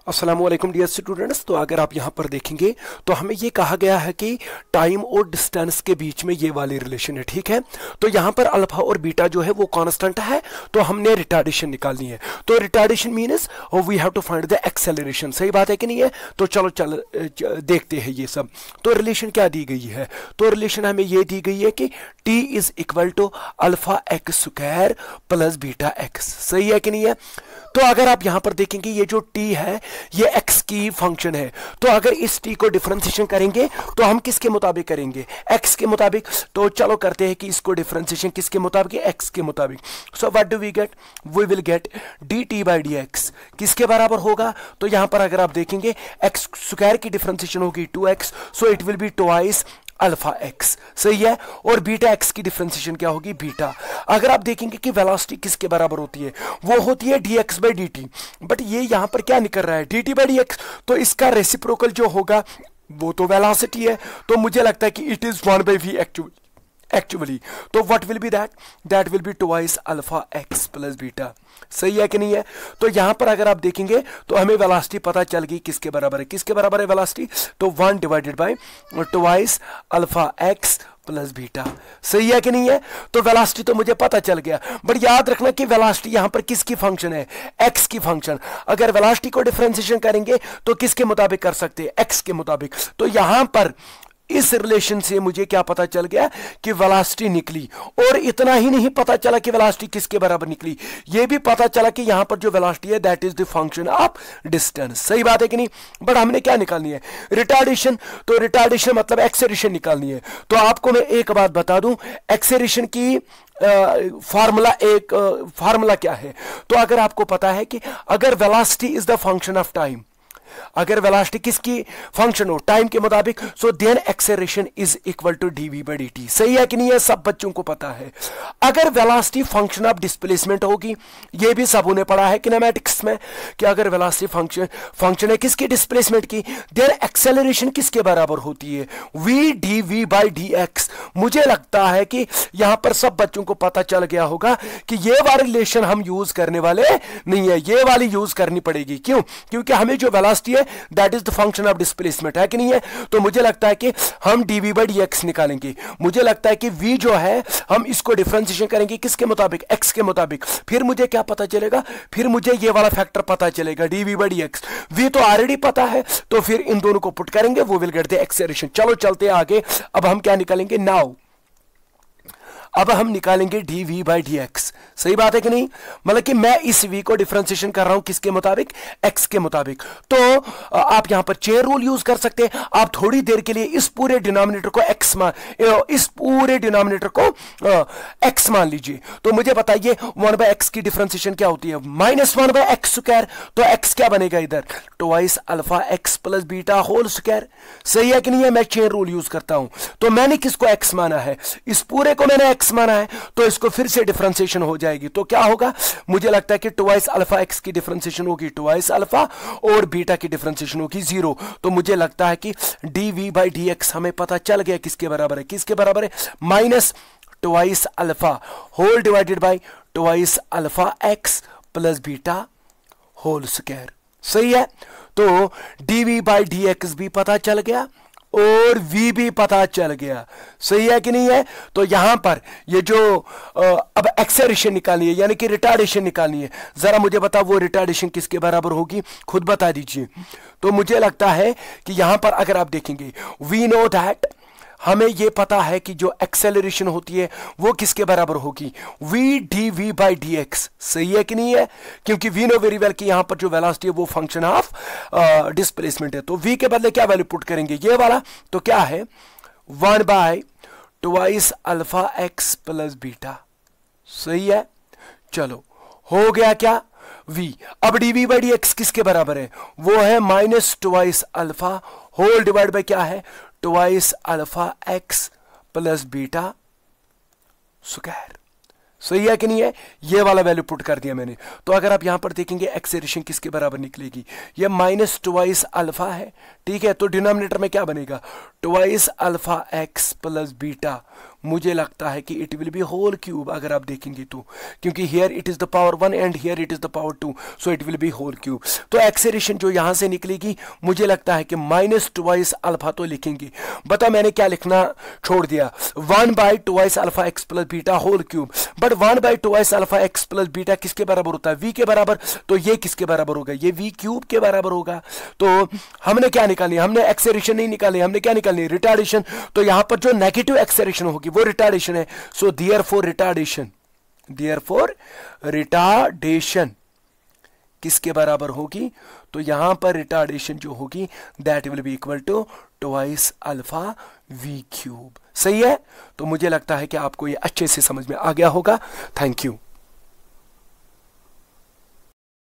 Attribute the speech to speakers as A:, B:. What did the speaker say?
A: अस्सलामुअलैकुम dear students. तो अगर आप यहाँ पर देखेंगे तो हमें ये कहा गया है कि टाइम और डिस्टेंस के बीच में ये वाली रिलेशन है, ठीक है। तो यहाँ पर अल्फा और बीटा जो है वो कांस्टेंट है, तो हमने रिटार्डेशन निकालनी है। तो retardation means we have to find the acceleration. सही बात है कि नहीं है? तो चलो देखते हैं ये सब। तो रिलेशन क्या दी गई है? तो रिलेशन हमें ये दी गई है कि t is equal to alpha X square plus beta X. सही है कि नहीं है? तो अगर आप यहां पर देखेंगे ये जो t है ये x की फंक्शन है, तो अगर इस t को डिफरेंशिएशन करेंगे तो हम किसके मुताबिक करेंगे? x के मुताबिक। तो चलो करते हैं कि इसको डिफरेंशिएशन किसके मुताबिक? x के मुताबिक। So what do we get? We will get dt by dx किसके बराबर होगा? तो यहां पर अगर आप देखेंगे x स्क्वायर की डिफरेंशिएशन होगी 2x, so it will be twice alpha x. सही है। और बीटा एक्स की डिफरेंशिएशन क्या होगी? बीटा। अगर आप देखेंगे कि वेलोसिटी किसके बराबर होती है? वो होती है dx बाई dt, बट ये यहां पर क्या निकल रहा है? dt by dx। तो इसका रेसिप्रोकल जो होगा वो तो वेलोसिटी है, तो मुझे लगता है कि it is 1 by v actually. तो what will be that? That will be twice alpha x plus beta. सही है कि नहीं है? तो यहां पर अगर आप देखेंगे तो हमें वेलोसिटी पता चल गई किसके बराबर है। किसके बराबर है वेलोसिटी? तो 1 divided by twice alpha x plus beta. सही है कि नहीं है? तो वेलोसिटी तो मुझे पता चल गया, बट याद रखना कि वेलोसिटी यहां पर किसकी फंक्शन है? एक्स की फंक्शन। अगर वेलोसिटी को डिफरेंशिएशन करेंगे तो किसके मुताबिक कर सकते हैं? एक्स के मुताबिक। तो यहां पर इस रिलेशन से मुझे क्या पता चल गया कि वेलोसिटी निकली। और इतना ही नहीं पता चला कि वेलोसिटी किसके बराबर निकली, यह भी पता चला कि यहां पर जो वेलोसिटी है that is the function of distance. सही बात है कि नहीं? बट हमने क्या निकालनी है? रिटार्डेशन। तो रिटार्डेशन मतलब एक्सेलरेशन निकालनी है। तो आपको मैं एक बात बता दूं, एक्सेलरेशन की फार्मूला क्या है? तो अगर आपको पता है कि अगर velocity is the function of time, अगर वेलोसिटी किसकी फंक्शन हो? टाइम के मुताबिक, so then acceleration is equal to dv by dt। सही है कि नहीं है? सब बच्चों को पता है। अगर वेलोसिटी फंक्शन ऑफ डिस्प्लेसमेंट होगी, ये भी सबों ने पढ़ा है किनेमैटिक्स में कि अगर वेलोसिटी फंक्शन है किसकी? डिस्प्लेसमेंट की, देन एक्सेलरेशन किसके बराबर होती है? v dv by dx। मुझे लगता है कि यहां पर सब बच्चों को पता चल गया होगा कि ये वाली रिलेशन हम यूज करने वाले नहीं है, ये वाली यूज करनी पड़ेगी। क्यों? क्योंकि हमें जो वेलोसिटी है that is the function of displacement, है कि नहीं है? तो मुझे लगता है कि हम dv बाई dx निकालेंगे। मुझे लगता है कि v जो है हम इसको डिफरेंशिएशन करेंगे किसके मुताबिक? x के मुताबिक। फिर मुझे क्या पता चलेगा? फिर मुझे ये वाला फैक्टर पता चलेगा dv बाई dx। v तो ऑलरेडी पता है, तो फिर इन दोनों को पुट करेंगे, वो विल गेट द एक्सेलरेशन। चलो चलते हैं आगे। अब हम क्या निकालेंगे? नाउ अब हम निकालेंगे dv बाई dx। सही बात है कि नहीं? मतलब कि मैं इस v को डिफरेंशिएशन कर रहा हूं किसके मुताबिक? x के मुताबिक। तो आप यहां पर चेन रूल यूज कर सकते हैं। आप थोड़ी देर के लिए इस पूरे डिनोमिनेटर को x मान लीजिए। तो मुझे बताइए 1 बाई एक्स की डिफरेंशिएशन क्या होती है? -1 बाई एक्स स्क्वायर। तो x क्या बनेगा इधर? Twice alpha x plus beta whole square. सही है कि नहीं है? मैं चेन रूल यूज करता हूं। तो मैंने किसको x माना है? इस पूरे को मैंने x माना है, तो इसको फिर से डिफरेंशिएशन हो जाएगी। तो क्या होगा? मुझे लगता है कि ट्वाइस अल्फा एक्स की डिफरेंशिएशन होगी ट्वाइस अल्फा, और बीटा की डिफरेंशिएशन होगी 0। तो मुझे लगता है कि dv बाई dx हमें पता चल गया किसके बराबर है? किसके बराबर है? Minus twice alpha whole divided by twice alpha x plus beta whole square. सही है। तो dv बाई dx भी पता चल गया और v भी पता चल गया। सही है कि नहीं है? तो यहां पर ये जो अब एक्सेलरेशन निकालनी है यानी कि रिटार्डेशन निकालनी है, जरा मुझे बता वो रिटार्डेशन किसके बराबर होगी? खुद बता दीजिए। तो मुझे लगता है कि यहां पर अगर आप देखेंगे वी नो दैट, हमें यह पता है कि जो एक्सेलरेशन होती है वो किसके बराबर होगी? v dv by dx। सही है कि नहीं है? क्योंकि वी नो वेरी वेल कि यहां पर जो वेलोसिटी है वो फंक्शन ऑफ डिस्प्लेसमेंट है। तो v के बदले क्या वैल्यू पुट करेंगे? ये वाला। तो क्या है? 1 by twice alpha x plus beta. सही है। चलो हो गया क्या? v। अब dv बाई dx किसके बराबर है? वो है minus twice alpha whole divide by क्या है? Twice alpha x plus beta square. सही है कि नहीं है? ये वाला वैल्यू पुट कर दिया मैंने। तो अगर आप यहां पर देखेंगे एक्सेलरेशन किसके बराबर निकलेगी? ये माइनस ट्वाइस अल्फा है, ठीक है। तो डिनोमिनेटर में क्या बनेगा? Twice alpha x plus beta. मुझे लगता है कि it will be whole cube, अगर आप देखेंगे तो, क्योंकि here it is the power 1 and here it is the power 2, so it will be whole cube. तो एक्सेलरेशन जो यहां से निकलेगी मुझे लगता है कि माइनस ट्वाइस अल्फा तो लिखेंगे। बता मैंने क्या लिखना छोड़ दिया, 1 by twice alpha x plus beta whole cube. But 1 by twice alpha x plus beta किसके बराबर होता है, v के बराबर। तो ये किसके बराबर होगा, ये v क्यूब के बराबर होगा। तो हमने क्या निकालनी, हमने एक्सेलरेशन नहीं निकालनी, हमने क्या निकालनी, रिटार्डेशन। तो यहां पर जो नेगेटिव एक्सेलरेशन होगी वो रिटार्डेशन है। सो देयरफॉर रिटार्डेशन किसके बराबर होगी, तो यहां पर रिटार्डेशन जो होगी that will be equal to twice alpha v cube. सही है। तो मुझे लगता है कि आपको ये अच्छे से समझ में आ गया होगा। Thank you.